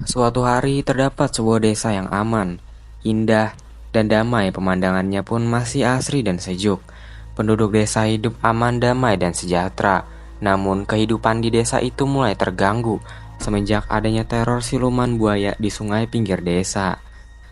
Suatu hari terdapat sebuah desa yang aman, indah, dan damai. Pemandangannya pun masih asri dan sejuk. Penduduk desa hidup aman, damai, dan sejahtera. Namun kehidupan di desa itu mulai terganggu semenjak adanya teror siluman buaya di sungai pinggir desa.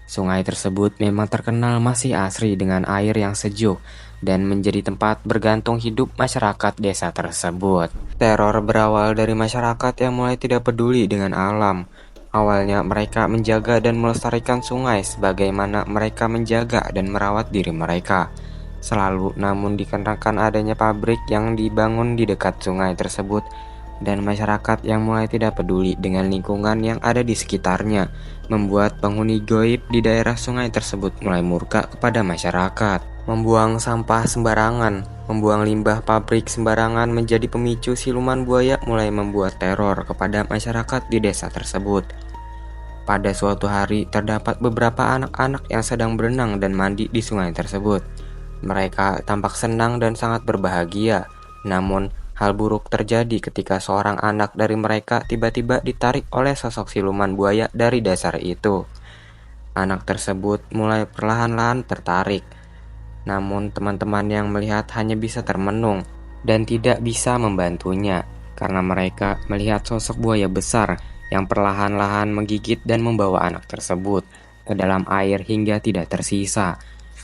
Sungai tersebut memang terkenal masih asri dengan air yang sejuk dan menjadi tempat bergantung hidup masyarakat desa tersebut. Teror berawal dari masyarakat yang mulai tidak peduli dengan alam. Awalnya mereka menjaga dan melestarikan sungai sebagaimana mereka menjaga dan merawat diri mereka. Selalu, namun dikarenakan adanya pabrik yang dibangun di dekat sungai tersebut dan masyarakat yang mulai tidak peduli dengan lingkungan yang ada di sekitarnya, membuat penghuni goib di daerah sungai tersebut mulai murka kepada masyarakat. Membuang sampah sembarangan, membuang limbah pabrik sembarangan menjadi pemicu siluman buaya mulai membuat teror kepada masyarakat di desa tersebut. Pada suatu hari, terdapat beberapa anak-anak yang sedang berenang dan mandi di sungai tersebut. Mereka tampak senang dan sangat berbahagia. Namun, hal buruk terjadi ketika seorang anak dari mereka tiba-tiba ditarik oleh sosok siluman buaya dari dasar itu. Anak tersebut mulai perlahan-lahan tertarik. Namun, teman-teman yang melihat hanya bisa termenung dan tidak bisa membantunya karena mereka melihat sosok buaya besar yang perlahan-lahan menggigit dan membawa anak tersebut ke dalam air hingga tidak tersisa.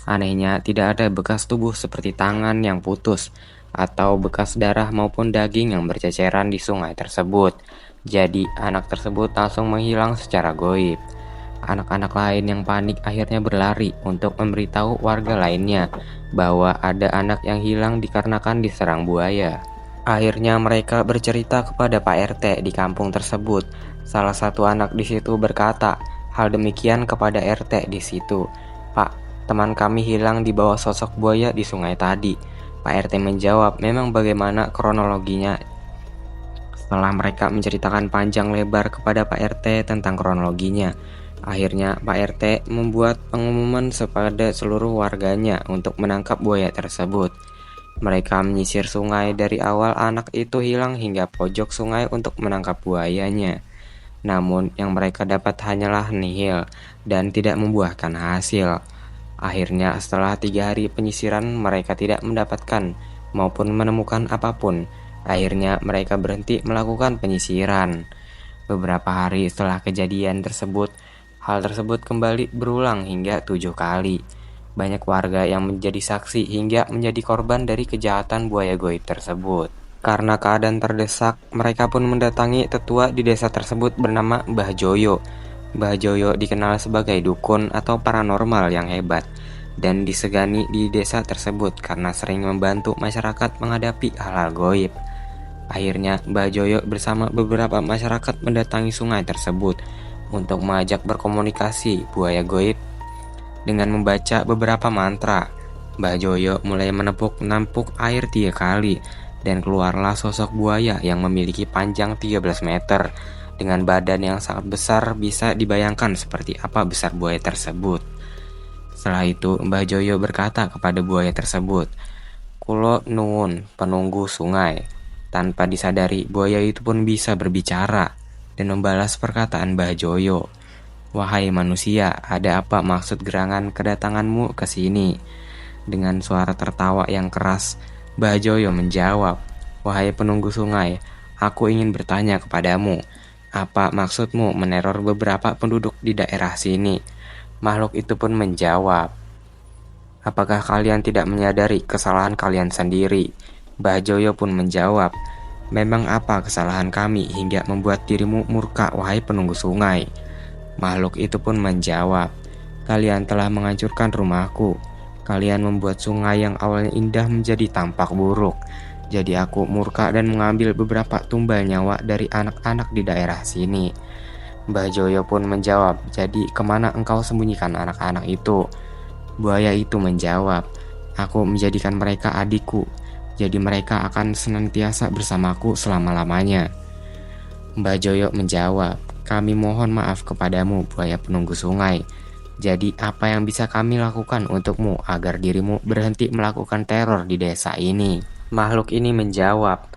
Anehnya, tidak ada bekas tubuh seperti tangan yang putus atau bekas darah maupun daging yang berceceran di sungai tersebut. Jadi, anak tersebut langsung menghilang secara goib. Anak-anak lain yang panik akhirnya berlari untuk memberitahu warga lainnya bahwa ada anak yang hilang dikarenakan diserang buaya. Akhirnya mereka bercerita kepada Pak RT di kampung tersebut. Salah satu anak di situ berkata hal demikian kepada RT di situ. "Pak, teman kami hilang di bawah sosok buaya di sungai tadi." Pak RT menjawab, "Memang bagaimana kronologinya?" Setelah mereka menceritakan panjang lebar kepada Pak RT tentang kronologinya, akhirnya Pak RT membuat pengumuman kepada seluruh warganya untuk menangkap buaya tersebut. Mereka menyisir sungai dari awal anak itu hilang hingga pojok sungai untuk menangkap buayanya. Namun yang mereka dapat hanyalah nihil dan tidak membuahkan hasil. Akhirnya setelah 3 hari penyisiran mereka tidak mendapatkan maupun menemukan apapun. Akhirnya mereka berhenti melakukan penyisiran. Beberapa hari setelah kejadian tersebut, hal tersebut kembali berulang hingga 7 kali. Banyak warga yang menjadi saksi hingga menjadi korban dari kejahatan buaya goib tersebut. Karena keadaan terdesak, mereka pun mendatangi tetua di desa tersebut bernama Mbah Joyo. Mbah Joyo dikenal sebagai dukun atau paranormal yang hebat dan disegani di desa tersebut karena sering membantu masyarakat menghadapi hal-hal goib. Akhirnya, Mbah Joyo bersama beberapa masyarakat mendatangi sungai tersebut untuk mengajak berkomunikasi buaya goib dengan membaca beberapa mantra. Mbah Joyo mulai nampuk air 3 kali dan keluarlah sosok buaya yang memiliki panjang 13 meter dengan badan yang sangat besar. Bisa dibayangkan seperti apa besar buaya tersebut. Setelah itu Mbah Joyo berkata kepada buaya tersebut, "Kulo nuwun penunggu sungai." Tanpa disadari buaya itu pun bisa berbicara dan membalas perkataan Mbah Joyo. "Wahai manusia, ada apa maksud gerangan kedatanganmu ke sini?" Dengan suara tertawa yang keras, Mbah Joyo menjawab, "Wahai penunggu sungai, aku ingin bertanya kepadamu, apa maksudmu meneror beberapa penduduk di daerah sini?" Makhluk itu pun menjawab, "Apakah kalian tidak menyadari kesalahan kalian sendiri?" Mbah Joyo pun menjawab, "Memang apa kesalahan kami hingga membuat dirimu murka, wahai penunggu sungai?" Makhluk itu pun menjawab, "Kalian telah menghancurkan rumahku. Kalian membuat sungai yang awalnya indah menjadi tampak buruk. Jadi aku murka dan mengambil beberapa tumbal nyawa dari anak-anak di daerah sini." Mbah Joyo pun menjawab, "Jadi kemana engkau sembunyikan anak-anak itu?" Buaya itu menjawab, "Aku menjadikan mereka adikku. Jadi mereka akan senantiasa bersamaku selama-lamanya." Mbah Joyo menjawab, "Kami mohon maaf kepadamu, buaya penunggu sungai. Jadi apa yang bisa kami lakukan untukmu agar dirimu berhenti melakukan teror di desa ini?" Makhluk ini menjawab,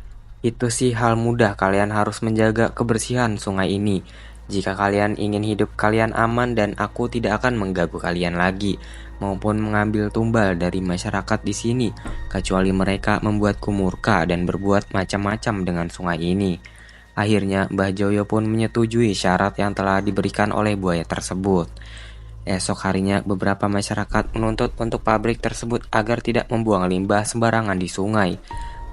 "Itu sih hal mudah, kalian harus menjaga kebersihan sungai ini Jika kalian ingin hidup kalian aman dan aku tidak akan mengganggu kalian lagi, maupun mengambil tumbal dari masyarakat di sini, kecuali mereka membuatku murka dan berbuat macam-macam dengan sungai ini. Akhirnya Mbah Joyo pun menyetujui syarat yang telah diberikan oleh buaya tersebut. Esok harinya beberapa masyarakat menuntut untuk pabrik tersebut agar tidak membuang limbah sembarangan di sungai,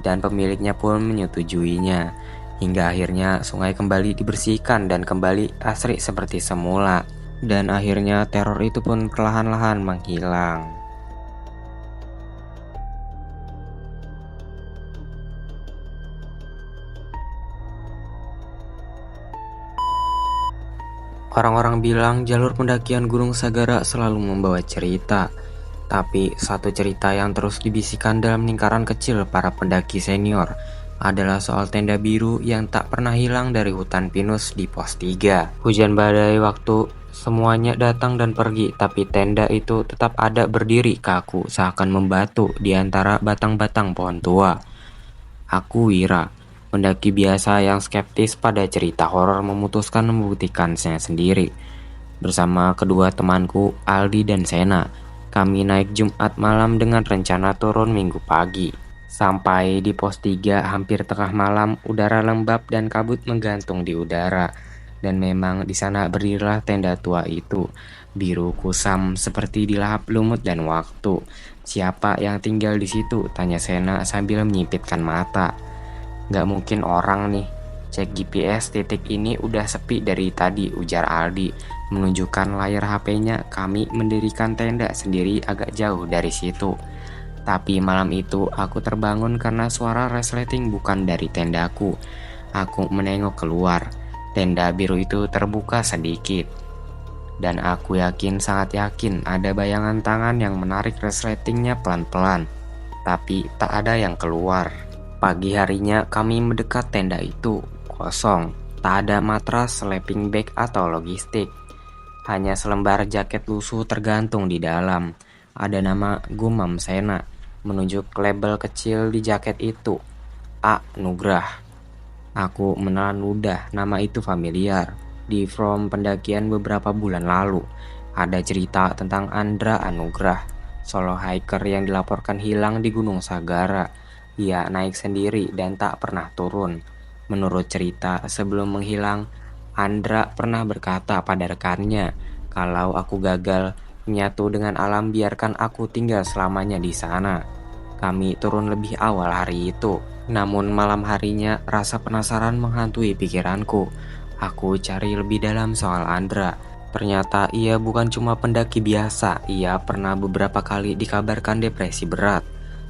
dan pemiliknya pun menyetujuinya. Hingga akhirnya sungai kembali dibersihkan dan kembali asri seperti semula. Dan akhirnya teror itu pun perlahan-lahan menghilang. Orang-orang bilang jalur pendakian Gunung Sagara selalu membawa cerita. Tapi satu cerita yang terus dibisikkan dalam lingkaran kecil para pendaki senior adalah soal tenda biru yang tak pernah hilang dari hutan pinus di pos 3. Hujan badai waktu semuanya datang dan pergi, tapi tenda itu tetap ada berdiri kaku seakan membatu di antara batang-batang pohon tua. Aku Wira, pendaki biasa yang skeptis pada cerita horor, memutuskan membuktikannya sendiri. Bersama kedua temanku, Aldi dan Sena, kami naik Jumat malam dengan rencana turun Minggu pagi. Sampai di pos 3 hampir tengah malam, udara lembab dan kabut menggantung di udara. Dan memang di sana berdirilah tenda tua itu, biru kusam seperti dilahap lumut dan waktu. Siapa yang tinggal di situ? Tanya Sena sambil menyipitkan mata. Gak mungkin orang nih. Cek GPS, titik ini udah sepi dari tadi, ujar Aldi. Menunjukkan layar HP-nya, kami mendirikan tenda sendiri agak jauh dari situ. Tapi malam itu aku terbangun karena suara resleting bukan dari tendaku. Aku menengok keluar. Tenda biru itu terbuka sedikit. Dan aku sangat yakin ada bayangan tangan yang menarik resletingnya pelan-pelan. Tapi tak ada yang keluar. Pagi harinya kami mendekat tenda itu, kosong. Tak ada matras, sleeping bag atau logistik. Hanya selembar jaket lusuh tergantung di dalam. Ada nama Gumam Sena, menunjuk label kecil di jaket itu. A. Nugrah. Aku menelan ludah, nama itu familiar. Di forum pendakian beberapa bulan lalu, ada cerita tentang Andra Anugrah, solo hiker yang dilaporkan hilang di Gunung Sagara. Ia naik sendiri dan tak pernah turun. Menurut cerita, sebelum menghilang, Andra pernah berkata pada rekannya, kalau aku gagal menyatu dengan alam, biarkan aku tinggal selamanya di sana. Kami turun lebih awal hari itu, namun malam harinya rasa penasaran menghantui pikiranku. Aku cari lebih dalam soal Andra. Ternyata ia bukan cuma pendaki biasa, ia pernah beberapa kali dikabarkan depresi berat.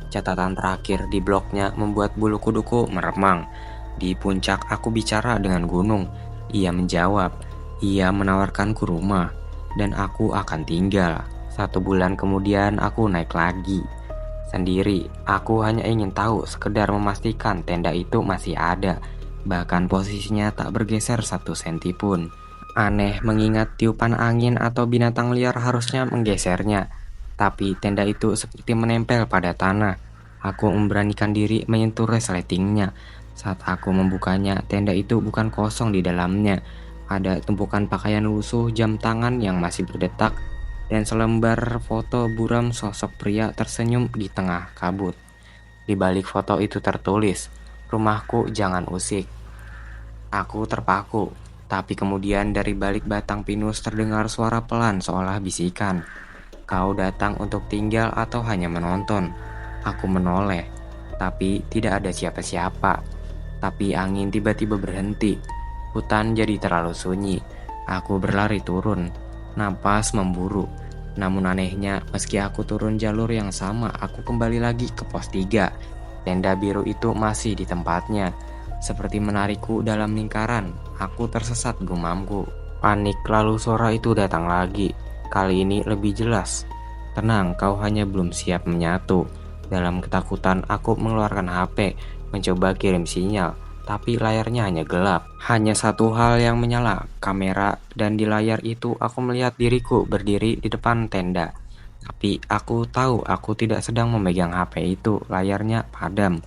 Catatan terakhir di blognya membuat bulu kuduku meremang. Di puncak aku bicara dengan gunung. Ia menjawab, ia menawarkanku rumah, dan aku akan tinggal. 1 bulan kemudian aku naik lagi. Sendiri, aku hanya ingin tahu, sekedar memastikan tenda itu masih ada. Bahkan posisinya tak bergeser 1 senti pun. Aneh mengingat tiupan angin atau binatang liar harusnya menggesernya. Tapi tenda itu seperti menempel pada tanah. Aku memberanikan diri menyentuh resletingnya. Saat aku membukanya, tenda itu bukan kosong di dalamnya. Ada tumpukan pakaian lusuh, jam tangan yang masih berdetak, dan selembar foto buram sosok pria tersenyum di tengah kabut. Di balik foto itu tertulis, rumahku jangan usik. Aku terpaku, tapi kemudian dari balik batang pinus terdengar suara pelan seolah bisikan. Kau datang untuk tinggal atau hanya menonton? Aku menoleh, tapi tidak ada siapa-siapa. Tapi angin tiba-tiba berhenti. Hutan jadi terlalu sunyi. Aku berlari turun. Napas memburu. Namun anehnya, meski aku turun jalur yang sama, aku kembali lagi ke pos 3. Tenda biru itu masih di tempatnya, seperti menarikku dalam lingkaran. Aku tersesat, gumamku. Panik, lalu suara itu datang lagi. Kali ini lebih jelas. Tenang, kau hanya belum siap menyatu. Dalam ketakutan, aku mengeluarkan HP, mencoba kirim sinyal. Tapi layarnya hanya gelap. Hanya satu hal yang menyala, kamera, dan di layar itu aku melihat diriku berdiri di depan tenda. Tapi aku tahu aku tidak sedang memegang HP itu, layarnya padam.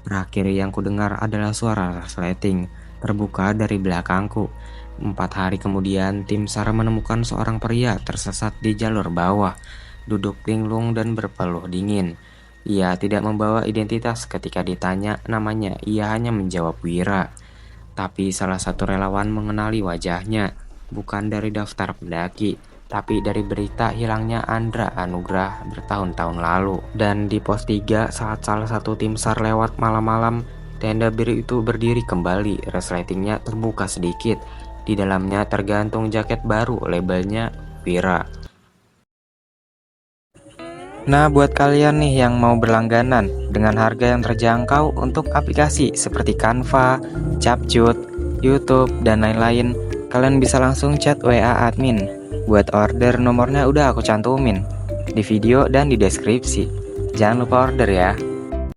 Terakhir yang kudengar adalah suara resleting terbuka dari belakangku. 4 hari kemudian, tim SAR menemukan seorang pria tersesat di jalur bawah, duduk linglung dan berpeluh dingin. Ia tidak membawa identitas ketika ditanya namanya, ia hanya menjawab Wira. Tapi salah satu relawan mengenali wajahnya, bukan dari daftar pendaki, tapi dari berita hilangnya Andra Anugrah bertahun-tahun lalu. Dan di pos 3 saat salah satu tim SAR lewat malam-malam, tenda biru itu berdiri kembali, resletingnya terbuka sedikit. Di dalamnya tergantung jaket baru, labelnya Wira. Nah, buat kalian nih yang mau berlangganan dengan harga yang terjangkau untuk aplikasi seperti Canva, Capcut, YouTube, dan lain-lain, kalian bisa langsung chat WA admin. Buat order nomornya udah aku cantumin di video dan di deskripsi. Jangan lupa order ya.